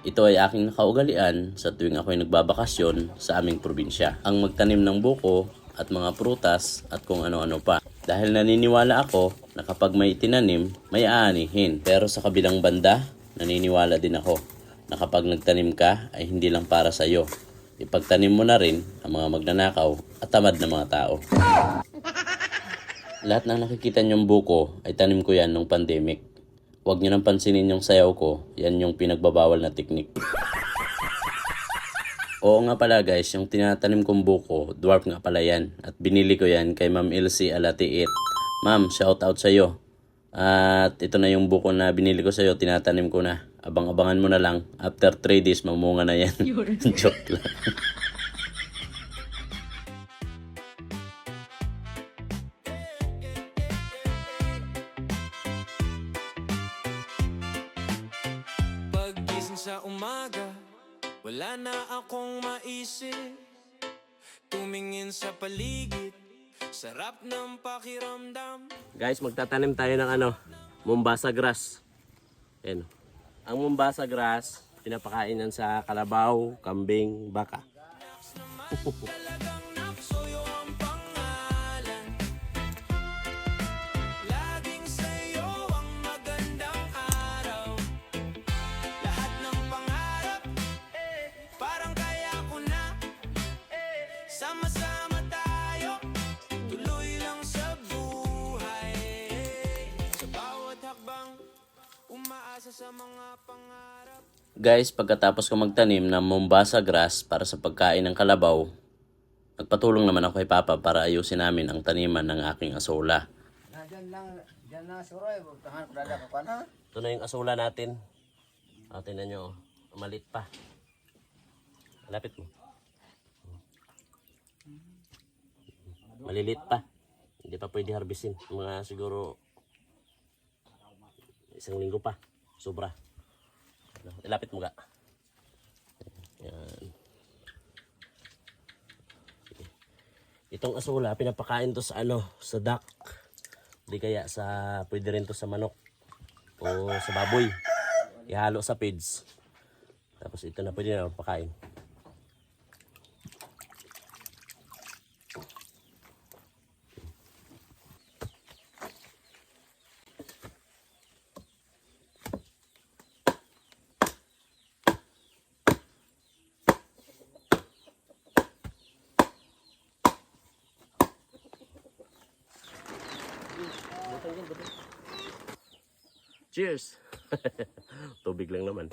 Ito ay aking nakaugalian sa tuwing ako'y nagbabakasyon sa aming probinsya. Ang magtanim ng buko at mga prutas at kung ano-ano pa. Dahil naniniwala ako na kapag may tinanim, may aanihin. Pero sa kabilang banda, naniniwala din ako na kapag nagtanim ka ay hindi lang para sa iyo. Ipagtanim mo na rin ang mga magnanakaw at tamad na mga tao. Lahat ng nakikita niyong buko ay tanim ko yan nung pandemic. Huwag niyo nang pansinin yung sayaw ko, yan yung pinagbabawal na teknik. Oo nga pala guys, yung tinatanim kong buko, dwarf nga pala yan. At binili ko yan kay Ma'am Elsie Alatiit. Ma'am, shout out sa'yo. At ito na yung buko na binili ko sa'yo, tinatanim ko na. Abang-abangan mo na lang, after 3 days mamunga na yan. Joke lang. Paggising sa umaga, wala na akong maisip. Tumingin sa paligid, sarap ng pakiramdam. Guys, magtatanim tayo ng Mombasa grass. Ayan. Ang Mombasa grass, pinapakain yan sa kalabaw, kambing, baka. Talagang naksuyo ang pangalan. Laging sa'yo ang magandang araw. Lahat ng pangarap, parang kaya ko na. Sama-sama tayo, tuloy lang sa buhay. Sa bawat hakbang, umaasa sa mga pangarap. Guys, pagkatapos ko magtanim ng Mombasa grass para sa pagkain ng kalabaw, nagpatulong naman ako kay Papa para ayusin namin ang taniman ng aking asola. Diyan na suroy, tahan ko dada ka kana. Ito na yung asola natin. Tingnan nyo, malit pa. Lapit mo. Malilit pa. Hindi pa pwede harbisin. Mga siguro 1 linggo pa. Sobra. Ilapit mo ga. Yan. Itong asola, pinapakain to sa sa duck. Di kaya pwede rin to sa manok o sa baboy. Ihalo sa feeds. Tapos ito na pwede na pakain. Cheers! Tubig lang naman.